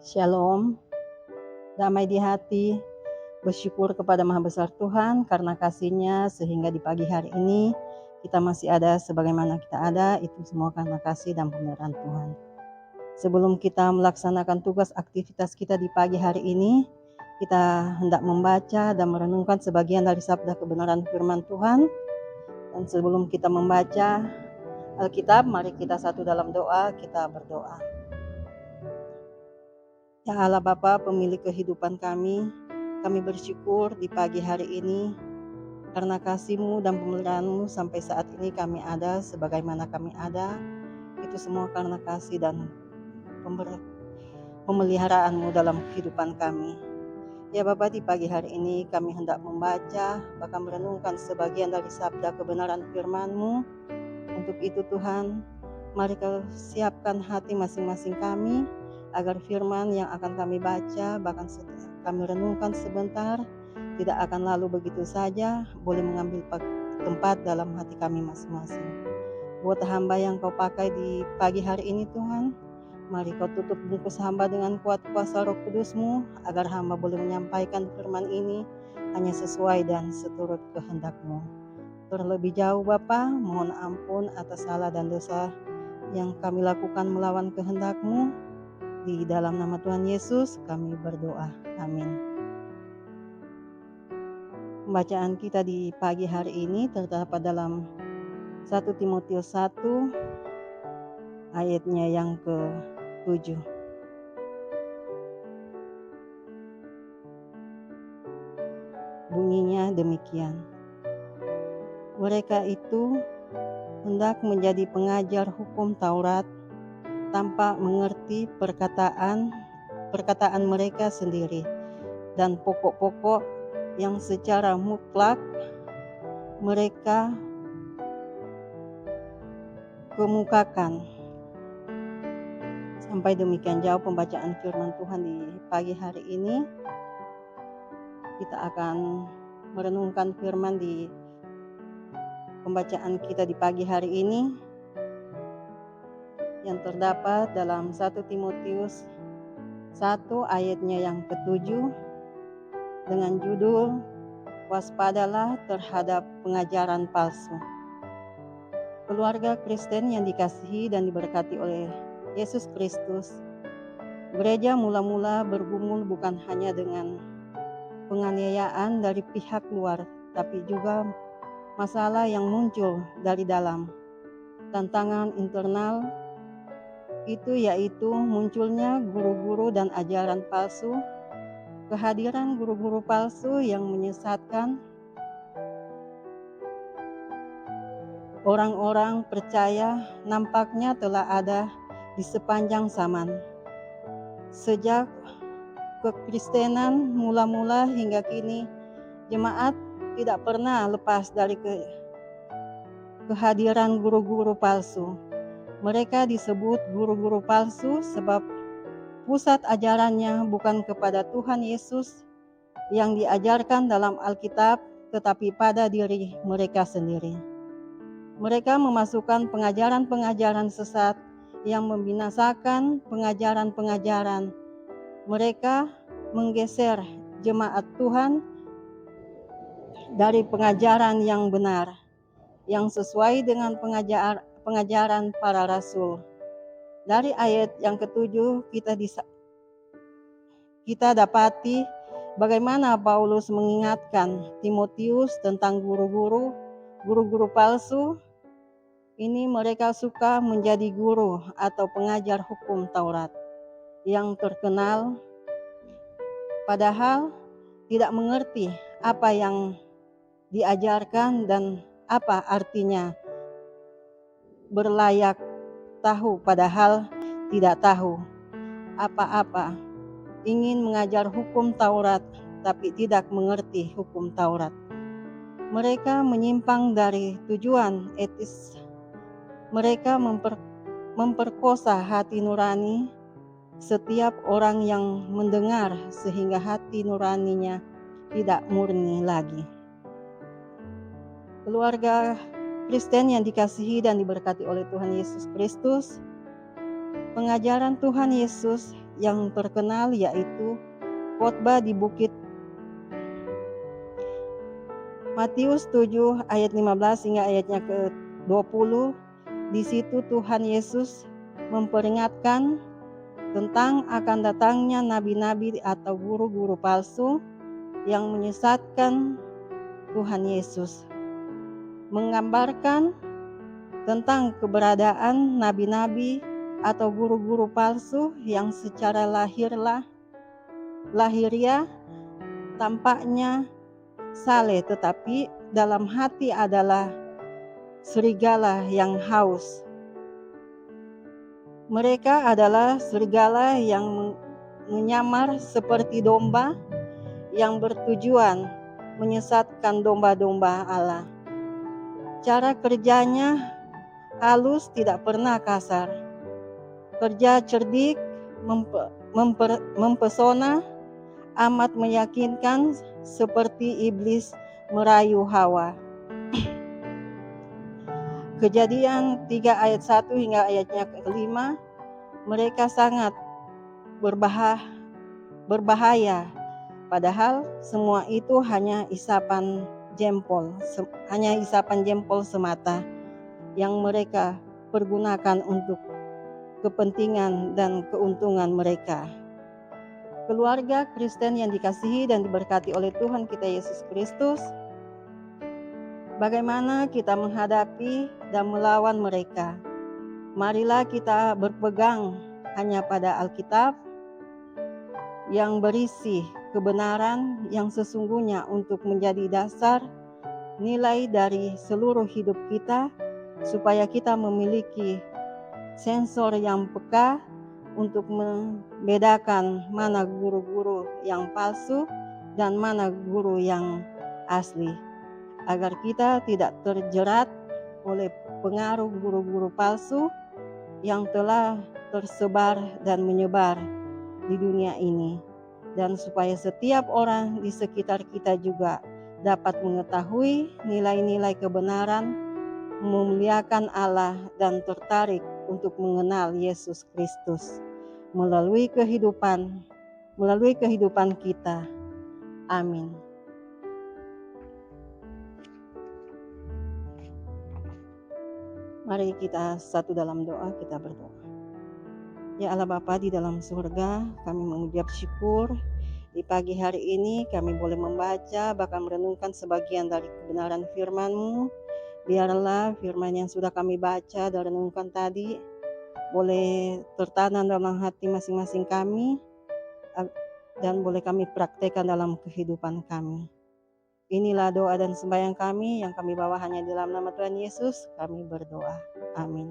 Shalom, damai di hati, bersyukur kepada Maha Besar Tuhan karena kasih-Nya sehingga di pagi hari ini kita masih ada sebagaimana kita ada, itu semua karena kasih dan pemeliharaan Tuhan. Sebelum kita melaksanakan tugas aktivitas kita di pagi hari ini, kita hendak membaca dan merenungkan sebagian dari sabda kebenaran firman Tuhan. Dan sebelum kita membaca Alkitab, mari kita satu dalam doa, kita berdoa. Ya Allah Bapa, pemilik kehidupan kami bersyukur di pagi hari ini karena kasih-Mu dan pemeliharaan-Mu sampai saat ini kami ada sebagaimana kami ada. Itu semua karena kasih dan pemeliharaan-Mu dalam kehidupan kami. Ya Bapa, di pagi hari ini kami hendak membaca bahkan merenungkan sebagian dari sabda kebenaran firman-Mu. Untuk itu Tuhan, mari Kau siapkan hati masing-masing kami agar firman yang akan kami baca bahkan kami renungkan sebentar tidak akan lalu begitu saja, boleh mengambil tempat dalam hati kami masing-masing. Buat hamba yang Kau pakai di pagi hari ini Tuhan, mari Kau tutup bungkus hamba dengan kuat kuasa Roh Kudus-Mu agar hamba boleh menyampaikan firman ini hanya sesuai dan seturut kehendak-Mu. Terlebih jauh Bapa, mohon ampun atas salah dan dosa yang kami lakukan melawan kehendak-Mu. Di dalam nama Tuhan Yesus kami berdoa. Amin. Pembacaan kita di pagi hari ini terdapat dalam 1 Timotius 1 ayatnya yang ke-7. Bunyinya demikian. Mereka itu hendak menjadi pengajar hukum Taurat tanpa mengerti perkataan mereka sendiri dan pokok-pokok yang secara mutlak mereka kemukakan. Sampai demikian jauh pembacaan firman Tuhan di pagi hari ini. Kita akan merenungkan firman di pembacaan kita di pagi hari ini yang terdapat dalam 1 Timotius 1 ayatnya yang ke-7 dengan judul Waspadalah terhadap pengajaran palsu. Keluarga Kristen yang dikasihi dan diberkati oleh Yesus Kristus, gereja mula-mula bergumul bukan hanya dengan penganiayaan dari pihak luar, tapi juga masalah yang muncul dari dalam. Tantangan internal itu yaitu munculnya guru-guru dan ajaran palsu, kehadiran guru-guru palsu yang menyesatkan orang-orang percaya nampaknya telah ada di sepanjang zaman. Sejak kekristenan mula-mula hingga kini, jemaat tidak pernah lepas dari kehadiran guru-guru palsu. Mereka disebut guru-guru palsu sebab pusat ajarannya bukan kepada Tuhan Yesus yang diajarkan dalam Alkitab, tetapi pada diri mereka sendiri. Mereka memasukkan pengajaran-pengajaran sesat yang membinasakan pengajaran-pengajaran. Mereka menggeser jemaat Tuhan dari pengajaran yang benar, yang sesuai dengan pengajaran para rasul. Dari ayat yang ke-7 kita dapati bagaimana Paulus mengingatkan Timotius tentang guru-guru palsu. Ini mereka suka menjadi guru atau pengajar hukum Taurat yang terkenal, padahal tidak mengerti apa yang diajarkan dan apa artinya berlayak tahu padahal tidak tahu apa-apa. Ingin mengajar hukum Taurat tapi tidak mengerti hukum Taurat. Mereka menyimpang dari tujuan etis. Mereka memperkosa hati nurani setiap orang yang mendengar sehingga hati nuraninya tidak murni lagi. Keluarga Kristen yang dikasihi dan diberkati oleh Tuhan Yesus Kristus, pengajaran Tuhan Yesus yang terkenal, yaitu khotbah di bukit. Matius 7 ayat 15 hingga ayatnya ke-20. Di situ Tuhan Yesus memperingatkan tentang akan datangnya nabi-nabi atau guru-guru palsu yang menyesatkan Tuhan Yesus, menggambarkan tentang keberadaan nabi-nabi atau guru-guru palsu yang secara lahiriah tampaknya saleh, tetapi dalam hati adalah serigala yang haus. Mereka adalah serigala yang menyamar seperti domba yang bertujuan menyesatkan domba-domba Allah. Cara kerjanya halus, tidak pernah kasar. Kerja cerdik, mempesona, amat meyakinkan, seperti iblis merayu Hawa. Kejadian 3 ayat 1 hingga ayatnya ke-5, mereka sangat berbahaya, padahal semua itu hanya isapan jempol semata yang mereka pergunakan untuk kepentingan dan keuntungan mereka. Keluarga Kristen yang dikasihi dan diberkati oleh Tuhan kita Yesus Kristus, bagaimana kita menghadapi dan melawan mereka? Marilah kita berpegang hanya pada Alkitab yang berisi kebenaran yang sesungguhnya untuk menjadi dasar nilai dari seluruh hidup kita, supaya kita memiliki sensor yang peka untuk membedakan mana guru-guru yang palsu dan mana guru yang asli, agar kita tidak terjerat oleh pengaruh guru-guru palsu yang telah tersebar dan menyebar di dunia ini, dan supaya setiap orang di sekitar kita juga dapat mengetahui nilai-nilai kebenaran, memuliakan Allah, dan tertarik untuk mengenal Yesus Kristus melalui kehidupan kita. Amin. Mari kita satu dalam doa, kita berdoa. Ya Allah Bapa di dalam surga, kami mengucap syukur di pagi hari ini kami boleh membaca bahkan merenungkan sebagian dari kebenaran firman-Mu. Biarlah firman yang sudah kami baca dan renungkan tadi boleh tertanam dalam hati masing-masing kami dan boleh kami praktekkan dalam kehidupan kami. Inilah doa dan sembahyang kami yang kami bawa hanya di dalam nama Tuhan Yesus, kami berdoa. Amin.